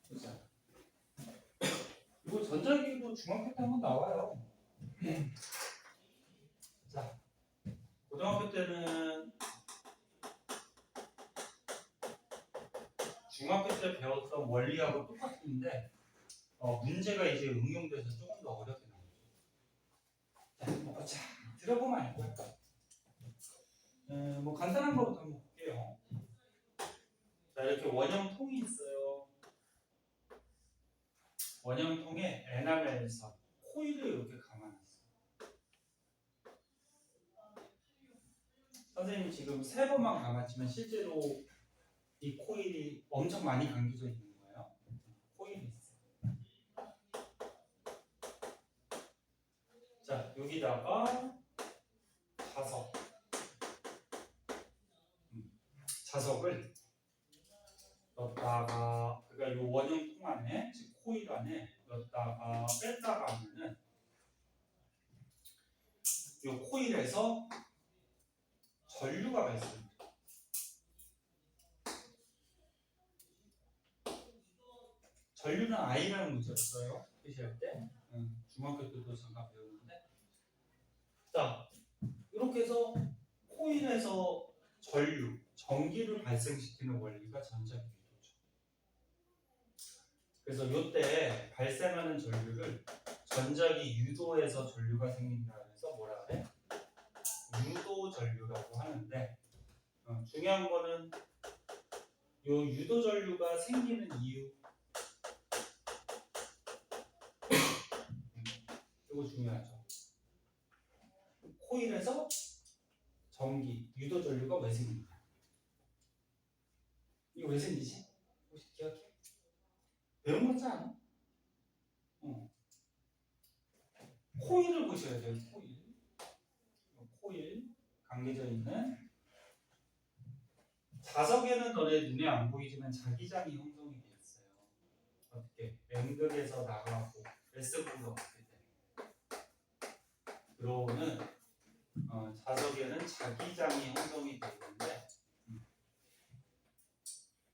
보자. 이거 전자기기도 중학교 때 한번 나와요. 자, 고등학교 때는 중학교 때 배웠던 원리하고 똑같은데 문제가 이제 응용돼서 조금 더 어렵게 나오죠. 자, 보자. 들어보면 알 거야. 뭐 간단한 거부터 한번 볼게요. 자, 이렇게 원형통이 있어요. 원형통에 에나멜에서 코일을 이렇게 감아놨어요. 선생님 지금 3번만 감았지만 실제로 이 코일이 엄청 많이 감겨져 있는 거예요. 코일이 있어요. 자, 여기다가 자석을 넣다가 그러니까 이 원형통 안에 즉 코일 안에 넣다가 뺐다가 하면은 이 코일에서 전류가 발생합니다. 전류는 I라는 문제를 써요. 표시할 때. 중학교 때도 잠깐 배웠는데. 자, 이렇게 해서 코일에서 전류, 전기를 발생시키는 원리가 전자기 유도죠. 그래서 이때 발생하는 전류를 전자기 유도에서 전류가 생긴다 해서 뭐라 그래? 유도 전류라고 하는데 중요한 거는 이 유도 전류가 생기는 이유 이거 중요하죠. 코일에서 전기, 유도 전류가 왜 생기냐? 이거 왜 생기지? 혹시 기억해? 배운 거 같지 않아? 코일을 보셔야 돼요. 코일 감겨져 있는 자석에는 너네 눈에 안 보이지만 자기장이 형성이 되어 있어요. 어떻게? N극에서 나가고 S극으로 어떻게 돼? 들어오는 자석에는 자기장이 형성이 되어 있는데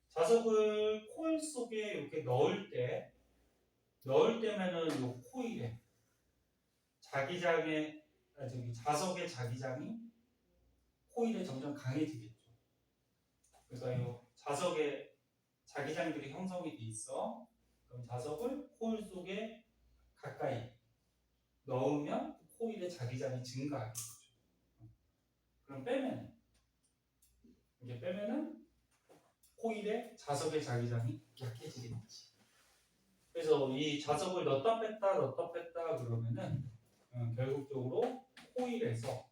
자석을 코일 속에 이렇게 넣을 때면은 이 코일에 자석의 자기장이 코일에 점점 강해지겠죠. 그러니까 이 자석에 자기장들이 형성이 돼 있어. 그럼 자석을 코일 속에 가까이 넣으면 코일의 자기장이 증가하게 되죠. 그럼 이렇게 빼면은 코일의 자석의 자기장이 약해지겠지. 그래서 이 자석을 넣었다 뺐다 그러면은 결국적으로 코일에서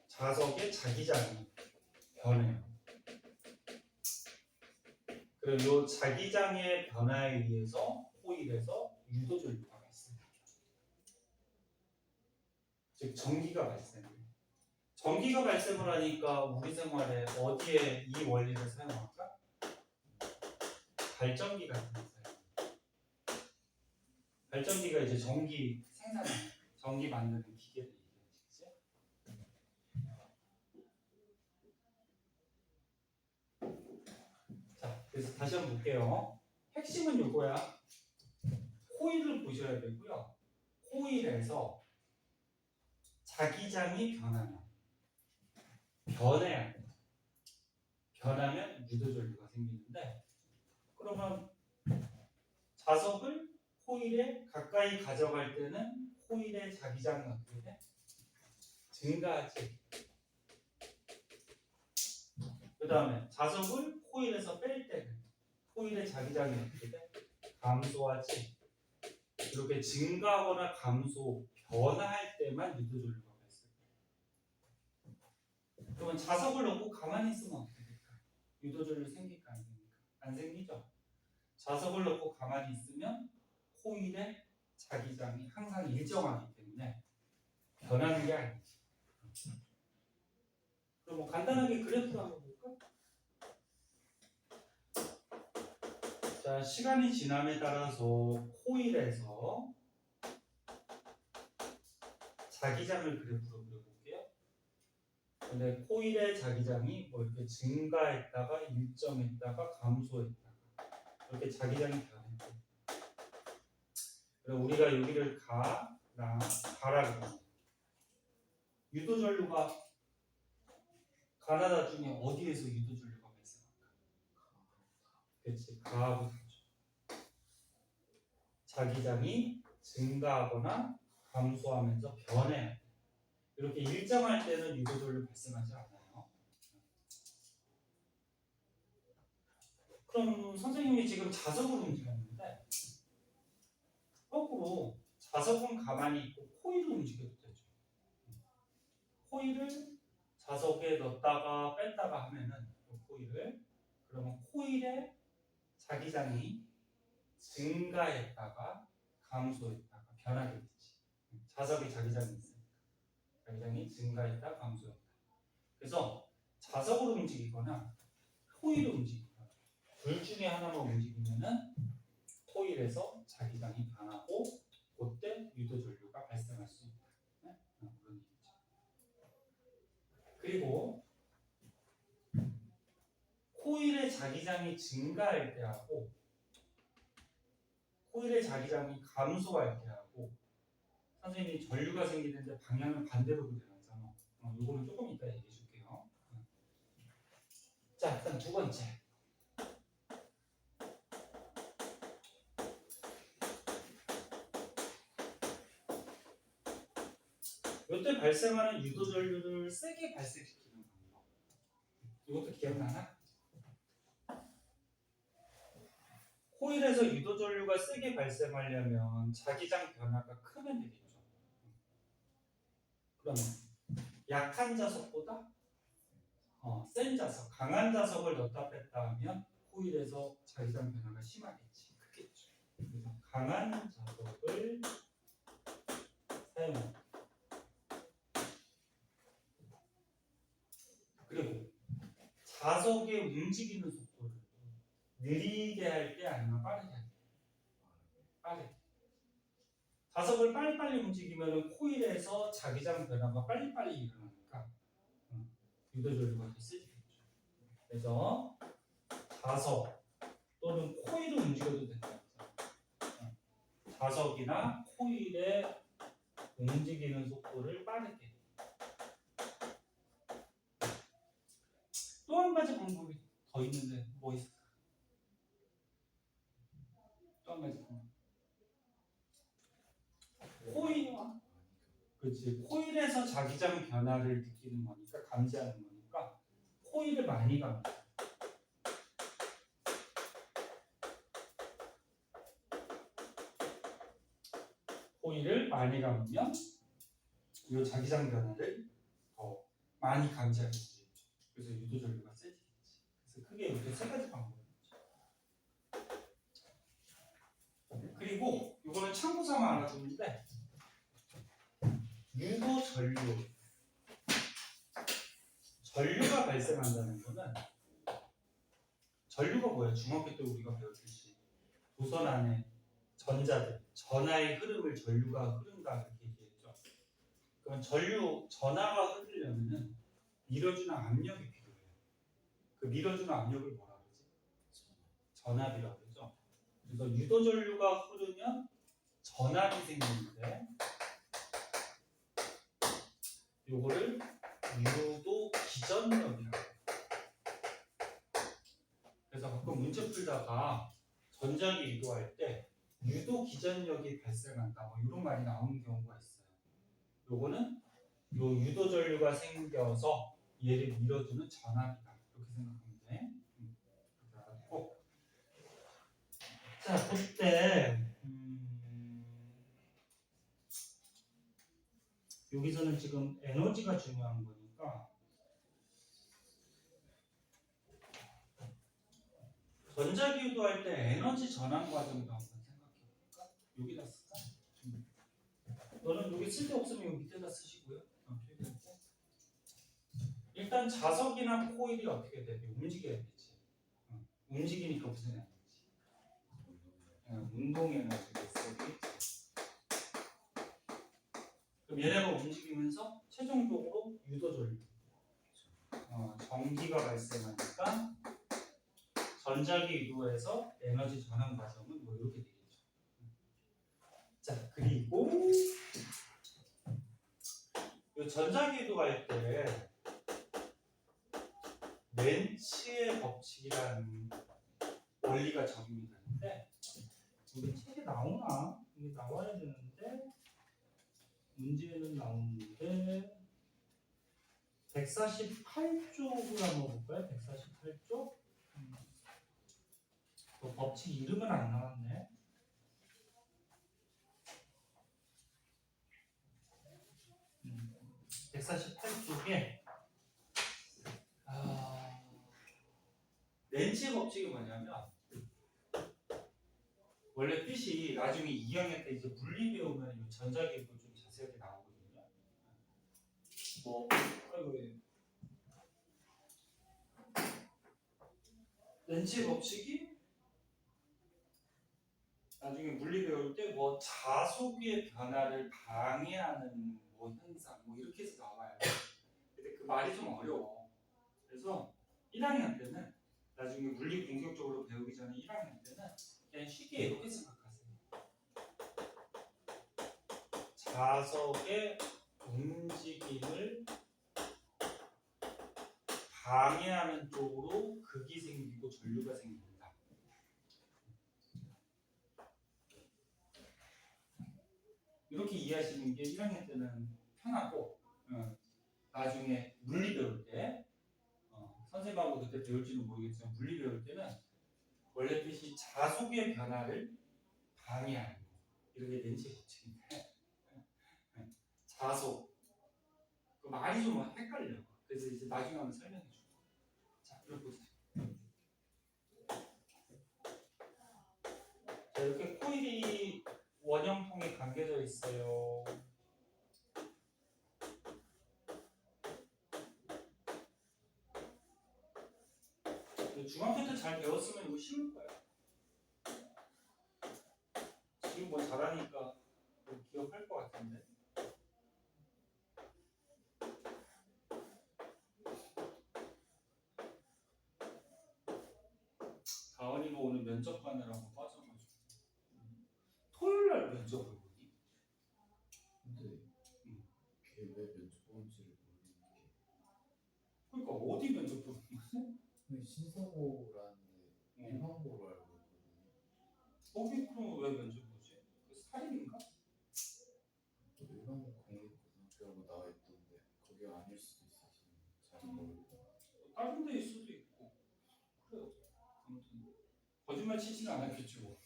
자석의 자기장이 변해요. 그리고 이 자기장의 변화에 의해서 코일에서 유도 전류가 발생해요. 즉 전기가 발생해요. 전기가 발생을 하니까 우리 생활에 어디에 이 원리를 사용할까? 발전기 같은 거 사용해요. 발전기가 이제 전기 생산하는, 전기 만드는 기계를 얘기하시지. 자, 그래서 다시 한번 볼게요. 핵심은 이거야. 코일을 보셔야 되고요. 코일에서 자기장이 변해야 돼요. 변하면 유도전류가 생기는데 그러면 자석을 코일에 가까이 가져갈 때는 코일의 자기장이 어떻게 돼? 증가하지. 그 다음에 자석을 코일에서 뺄 때는 코일의 자기장이 어떻게 돼? 감소하지. 이렇게 증가하거나 감소, 변화할 때만 유도전류가 발생해요. 그러면 자석을 넣고 가만히 있으면 어떻게 될까? 유도전류 생길까 안 생길까? 안 생기죠. 자석을 넣고 가만히 있으면 코일의 자기장이 항상 일정하기 때문에 변하는 게 아니지. 그럼 뭐 간단하게 그래프 한번 볼까? 자, 시간이 지남에 따라서 코일에서 자기장을 그래프로 그려볼게요. 근데 코일의 자기장이 뭐 이렇게 증가했다가 일정했다가 감소했다가 이렇게 자기장이 변했대. 그럼 우리가 여기를 가라 그러면 유도전류가 가나다 중에 어디에서 유도전류가 발생할까? 그렇지, 가부터. 자기장이 증가하거나 감소하면서 변해야 돼. 이렇게 일정할 때는 유도전류 발생하지 않아요. 그럼 선생님이 지금 자석을 움직였는데 거꾸로 자석은 가만히 있고 코일을 움직여도 되죠. 코일을 자석에 넣었다가 뺐다가 하면은 코일을 그러면 코일의 자기장이 증가했다가 감소했다가 변하게 되지. 자석에 자기장이 있으니까 자기장이 증가했다 감소했다. 그래서 자석으로 움직이거나 코일을 움직이거나 둘 중에 하나만 움직이면은 코일에서 자기장이 변하고 그때 유도전류가 발생할 수 있다. 네? 그런 얘기죠. 그리고 코일의 자기장이 증가할 때하고 코일의 자기장이 감소할 때하고 선생님이 전류가 생기는데 방향을 반대로 그려놨잖아. 이거는 조금 이따 얘기해 줄게요. 자, 일단 두 번째. 이때 발생하는 유도전류를 세게 발생시키는 방법. 이것도 기억나나? 코일에서 유도전류가 세게 발생하려면 자기장 변화가 크면 되겠죠. 그러면 약한 자석보다 센 자석, 강한 자석을 넣다 뺐다 하면 코일에서 자기장 변화가 심하겠지. 크겠죠. 그래서 강한 자석을 사용합니다. 그리고 자석의 움직이는 속도를 느리게 할 때 아니면 빠르게 할 때? 빠르게. 자석을 빨리빨리 움직이면 코일에서 자기장 변화가 빨리빨리 일어나니까 유도전류가 더 세지겠죠. 그래서 자석 또는 코일을 움직여도 된다. 자석이나 코일의 움직이는 속도를 빠르게. 또 한 가지 방법이 더 있는데 뭐 있을까? 또 한 가지 방법. 코일과 그렇지. 코일에서 자기장 변화를 느끼는 거니까 감지하는 거니까 코일을 많이 감지. 코일을 많이 감으면 이 자기장 변화를 더 많이 감지하겠지. 그래서 유도전류가 세지겠지. 그래서 크게 이렇게 세 가지 방법이 있죠. 그리고 이거는 참고삼아 알아두는데 유도전류 전류가 발생한다는 거는 전류가 뭐야? 중학교 때 우리가 배웠듯이 도선 안에 전자들 전하의 흐름을 전류가 흐른다 이렇게 얘기했죠. 그럼 전하가 흐르려면은 밀어주는 압력이 필요해요. 그 밀어주는 압력을 뭐라 그러지? 전압이라고 그러죠. 그래서 유도전류가 흐르면 전압이 생기는데 요거를 유도 기전력이라고 해요. 그래서 가끔 문제 풀다가 전자기 유도할 때 유도 기전력이 발생한다 뭐 이런 말이 나오는 경우가 있어요. 요거는 요 유도 전류가 생겨서 얘를 밀어주는 전압이다 이렇게 생각하면 돼. 그렇게 알아두고 자 그때 여기서는 지금 에너지가 중요한 거니까 전자기 유도할 때 에너지 전환 과정도 한번 생각해볼까? 여기다 쓸까? 너는 여기 쓸데 없으면 여기 밑에다 쓰시고요. 일단 자석이나 코일이 어떻게 돼? 움직여야겠지. 움직이니까 무슨 에너지? 운동 에너지가 있어야겠지. 그럼 얘네가 움직이면서 최종적으로 유도전류 전기가 발생하니까 전자기 유도에서 에너지 전환 과정은 뭐 이렇게 되겠죠. 자, 그리고 이 전자기 유도할 때 렌츠의 법칙이라는 원리가 적용이 되는데 이게 책에 나오나? 이게 나와야 되는데 문제는 나오는데 148쪽을 한번 볼까요? 148쪽? 그 법칙 이름은 안 나왔네. 148쪽에 렌츠의 법칙이 뭐냐면 원래 뜻이 나중에 2학년 때 이제 물리 배우면 이 전자기도 좀 자세하게 나오거든요. 뭐 렌츠의 법칙이 나중에 물리 배울 때 뭐 자속의 변화를 방해하는 뭐 현상 뭐 이렇게 해서 나와요. 근데 그 말이 좀 어려워. 그래서 1학년 때는 나중에 물리 본격적으로 배우기 전에 1학년 때는 그냥 쉽게 이렇게 생각하세요. 자석의 움직임을 방해하는 쪽으로 극이 생기고 전류가 생긴다. 이렇게 이해하시는 게 1학년 때는 편하고 나중에 물리 배울 때 선생님하고 그때 배울지는 모르겠지만 물리 배울 때는 원래 뜻이 자속의 변화를 방해하는 거 이렇게 렌츠의 법칙인데 자속 그 말이 좀 헷갈려. 그래서 이제 나중에 한번 설명해 줄게. 자, 이걸 보세요. 자, 이렇게 코일이 원형통에 감겨져 있어요. 중학교 때 잘 배웠으면 이거 쉬울 거야. 지금 뭐 잘하니까 기억할 것 같은데. 가은이가 오늘 면접 가느라고 빠져가지고. 토요일 날 면접을 보니? 근데 걔 왜 면접 보는지를 모르겠는데. 그러니까 어디 면접 보는 거지? 신서고라는데 일반고로 알고 있거든요. 거기 그럼 왜 면접 보지? 그 살인인가? 일반고 공립고등학교라고 나와 있던데 거기 아닐 수도 있어서 잘 모르고. 다른 데일 수도 있고. 그래요. 아무튼 거짓말 치지는 않았겠죠. 뭐.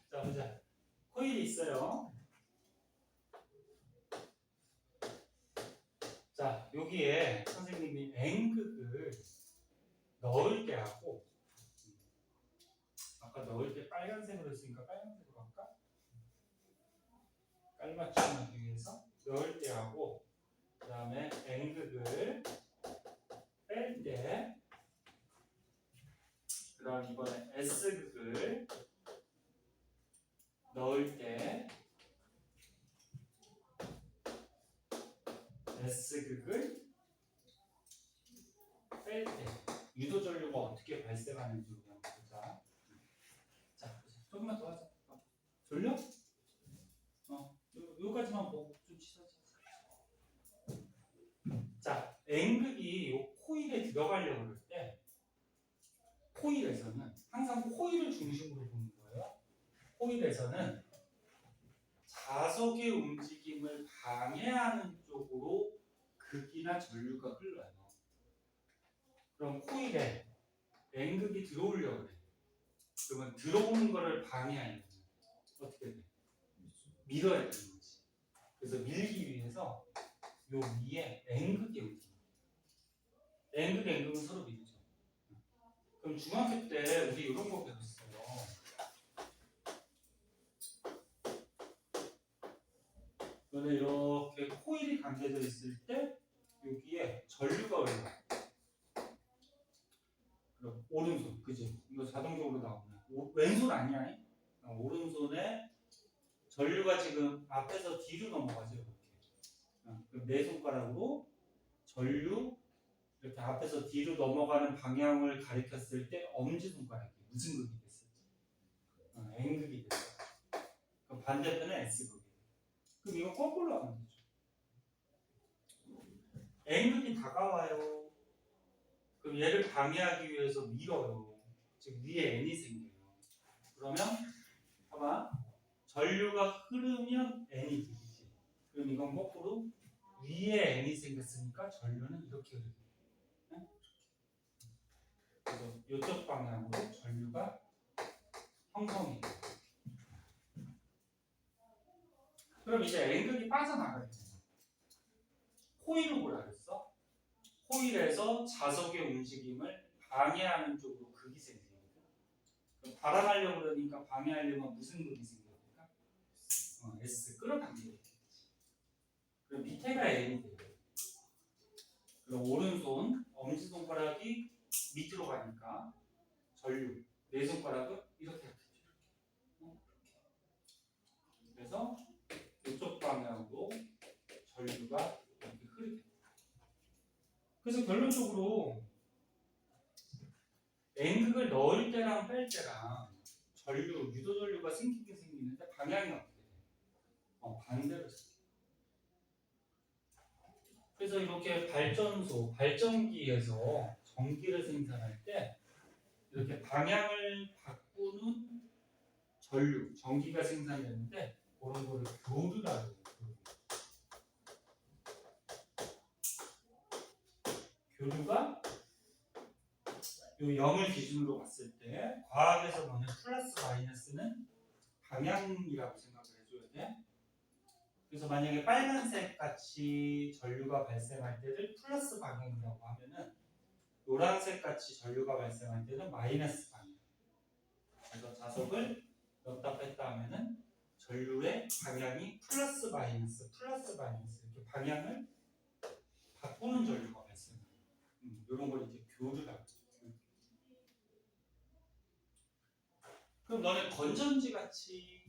자, 보자. 코일이 있어요. 자, 여기에 선생님이 N극을 넣을 때 하고 아까 넣을 때 빨간색으로 했으니까 빨간색으로 할까? 깔맞춤 하기 위해서 넣을 때 하고 그 다음에 N극을 뺄 때 그 다음 이번에 S극을 넣을 때 S극을 뺄 때 유도 전류가 어떻게 발생하는지 한번 보자. 자, 조금만 더 하자. 졸려? 요까지만 보고 좀 치자. 자, N극이 요 코일에 들어가려고 할 때 코일에서는 항상 코일을 중심으로 보는 거예요. 코일에서는 자석의 움직임을 방해하는 쪽으로 극이나 전류가 흘러요. 그럼 코일에 N극이 들어오려고 그래. 그러면 들어오는 거를 방해하는 거는 어떻게 돼? 밀어야 되는 거지. 그래서 밀기 위해서 요 위에 N극이 움직여. N극, N극은 서로 밀죠. 그럼 중학교 때 우리 이런 거 배웠어요. 너네 이렇게 코일이 감겨져 있을 때 여기에 전류가 흘러. 그럼 오른손, 그지? 이거 자동적으로 나오네. 왼손 아니야? 오른손에 전류가 지금 앞에서 뒤로 넘어가죠. 이렇게. 그럼 네 손가락으로 전류 이렇게 앞에서 뒤로 넘어가는 방향을 가리켰을 때 엄지손가락이 무슨 극이 됐을지. N극이 됐어. 그럼 반대편은 S극이. 그럼 이거 거꾸로 하면 되죠. N극이 다가와요. 그럼 얘를 방해하기 위해서 밀어요. 즉 위에 N이 생겨요. 그러면 봐봐. 전류가 흐르면 N이 되지. 그럼 이건 거꾸로 위에 N이 생겼으니까 전류는 이렇게 흐르게. 네? 그래서 이쪽 방향으로 전류가 형성이 돼요. 그럼 이제 N극이 빠져나가게 돼요. 코일을 뭐라 그랬어? 코일에서 자석의 움직임을 방해하는 쪽으로 극이 생기거든. 발암하려고 그러니까 방해하려면 무슨 극이 생깁니까? S 끌어당기게 되겠지. 그럼 밑에가 N이 돼요. 그럼 오른손 엄지손가락이 밑으로 가니까 전류 네 손가락은 이렇게 하겠죠. 그래서 이쪽 방향으로 전류가 이렇게 흐르게 돼요. 그래서 결론적으로 N극을 넣을 때랑 뺄 때랑 전류, 유도전류가 생기긴 생기는데 방향이 어떻게 돼요? 반대로 생겨요. 그래서 이렇게 발전소, 발전기에서 전기를 생산할 때 이렇게 방향을 바꾸는 전류, 전기가 생산되는데 그런 거를 교류라고 해요. 교류가 요 0을 기준으로 봤을 때 과학에서 보는 플러스 마이너스는 방향이라고 생각을 해줘야 돼. 그래서 만약에 빨간색 같이 전류가 발생할 때를 플러스 방향이라고 하면은 노란색 같이 전류가 발생할 때는 마이너스 방향. 그래서 자석을 넣었다 뺐다 하면은 전류의 방향이 플러스 마이너스 이렇게 방향을 바꾸는 전류가 발생해요. 이런 걸 이제 교류라고 해요. 그럼 너네 건전지 같이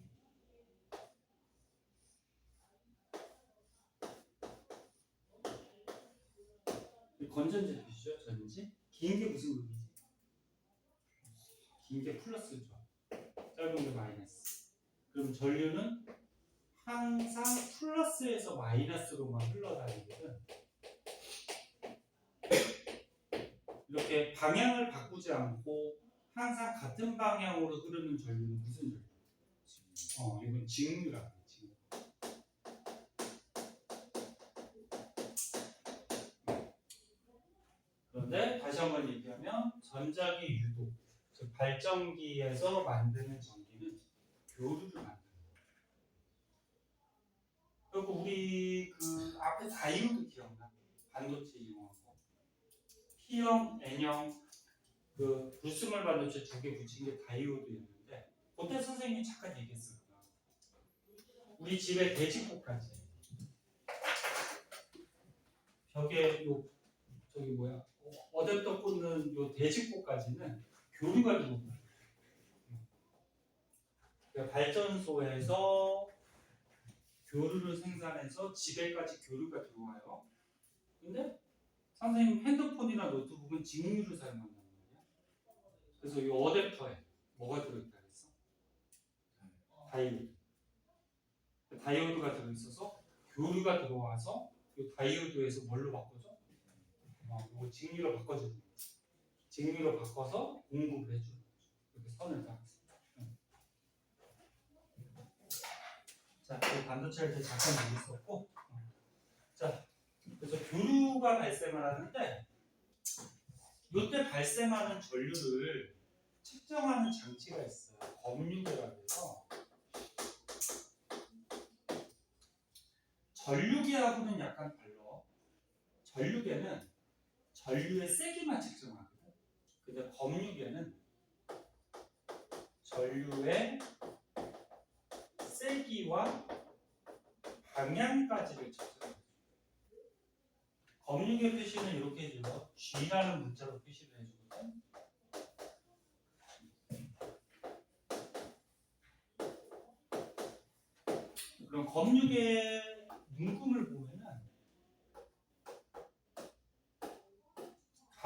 건전지 보시죠. 전지 긴 게 무슨 극이지? 긴 게 플러스죠. 짧은 게 마이너스. 그럼 전류는 항상 플러스에서 마이너스로만 흘러다니거든. 이렇게 방향을 바꾸지 않고 항상 같은 방향으로 흐르는 전류는 무슨 전류? 이건 직류라고 해요. 직류. 그런데 다시 한번 얘기하면 전자기 유도, 즉 발전기에서 만드는 전기는 교류를 만드는 거예요. 그리고 우리 그 앞에 다이오드 기억나? 반도체 이용한 거. P형, N형 그 불순물 반도체 두 개 붙인 게 다이오드였는데 그때 선생님이 잠깐 얘기했어요. 우리 집에 대직구까지 벽에 요 저기 뭐야 어댑터 꽂는 요 대직구까지는 교류가 들어옵니다. 그러니까 발전소에서 교류를 생산해서 집에까지 교류가 들어와요. 근데 선생님 핸드폰이나 노트북은 직류를 사용한단 말이야. 그래서 이 어댑터에 뭐가 들어있다 그랬어? 다이오드. 다이오드가 들어있어서 교류가 들어와서 이 다이오드에서 뭘로 바꿔줘? 이거 직류로 바꿔주는 거지. 직류로 바꿔서 공급을 해주는 거죠. 이렇게 선을 따라서. 자, 이 반도체를 이제 잠깐 얘기했었고, 자, 그래서 교류가 발생을 하는데, 이때 발생하는 전류를 측정하는 장치가 있어요. 검유계라고 해서 전류계하고는 약간 달라. 전류계는 전류의 세기만 측정하거든. 근데 검유계는 전류의 세기와 방향까지를 측정해요. 검유계 표시는 이렇게 해줘요. G라는 문자로 표시를 해주거든. 그럼 검유계 문금을 보면은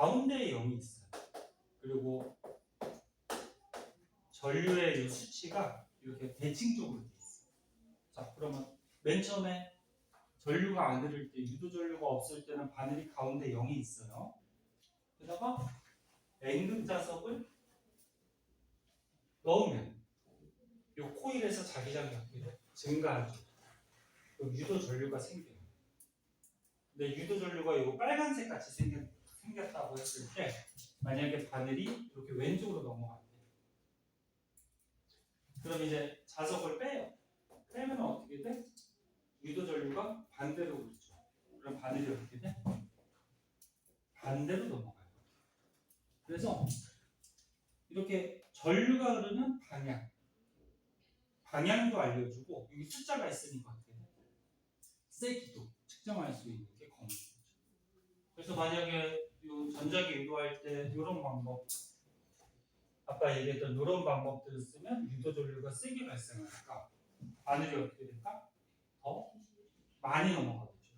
가운데에 0이 있어요. 그리고 전류의 이 수치가 이렇게 대칭적으로 돼 있어요. 자, 그러면 맨 처음에 전류가 안 흐를 때, 유도 전류가 없을 때는 바늘이 가운데 0이 있어요. 게다가 N극 자석을 넣으면 이 코일에서 자기장이 어떻게 돼? 증가하죠. 그럼 유도 전류가 생겨요. 근데 유도 전류가 이거 빨간색 같이 생겼다고 했을 때 만약에 바늘이 이렇게 왼쪽으로 넘어간대. 그럼 이제 자석을 빼요. 빼면 어떻게 돼? 유도 전류가 반대로 오르죠. 그럼 바늘이 어떻게 돼? 반대로 넘어가요. 그래서 이렇게 전류가 흐르는 방향도 알려주고 여기 숫자가 있으니까 어떻게 돼? 세기도 측정할 수 있는 게 검수죠. 그래서 만약에 이 전자기 유도할 때 이런 방법, 아까 얘기했던 이런 방법들을 쓰면 유도 전류가 세게 발생하니까 바늘이 어떻게 될까? 더 많이 넘어가겠죠.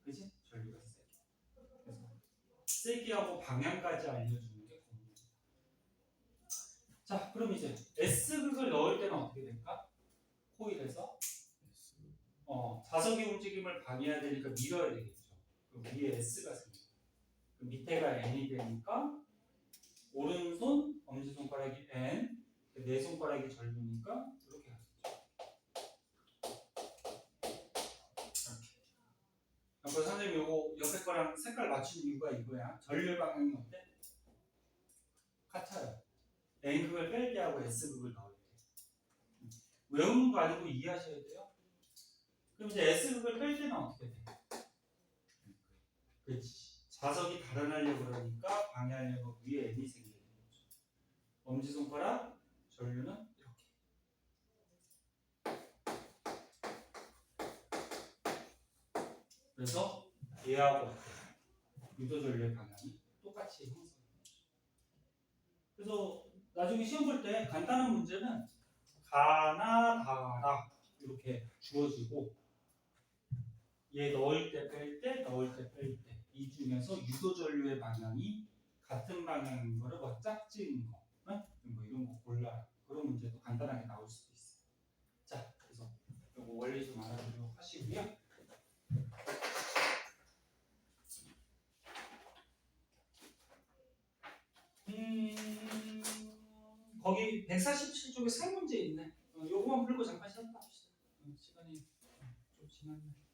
그지? 전류가 세게. 그래서 세기하고 방향까지 알려주는 게 검수입니다. 자, 그럼 이제 S극을 넣을 때는 어떻게 될까? 코일에서 자석의 움직임을 방해해야 되니까 밀어야 되겠죠. 그럼 위에 S가 생겨요. 그 밑에가 N이 되니까 오른손 엄지손가락이 N, 네 손가락이 전류니까 이렇게 가겠죠. 이렇게. 그래서 선생님 요거 옆에 거랑 색깔 맞춘 이유가 이거야. 전류 방향이 어때? 같아요. N극을 뺄 때하고 S극을 넣을 때. 외우는 거 아니고 이해하셔야 돼요. 그럼 이제 S극을 뺄 때는 어떻게 돼? 그렇지. 자석이 달아나려고 그러니까 방해하려고 위에 N이 생기는 거죠. 엄지손가락, 전류는 이렇게. 그래서 얘하고 유도 전류의 방향이 똑같이 형성되는 거죠. 그래서 나중에 시험 볼 때 간단한 문제는 가나 다라 이렇게 주어지고 얘 넣을 때 뺄 때, 넣을 때 뺄 때 이 중에서 유도 전류의 방향이 같은 방향인 거를 뭐 짝지은 거, 뭐 이런 거 골라요. 그런 문제도 간단하게 나올 수도 있어요. 자, 그래서 이거 원리 좀 알아보도록 하시고요. 거기 147쪽에 세 문제 있네. 요거만 풀고 잠깐 쉬었다 합시다. 시간이 좀 지났네.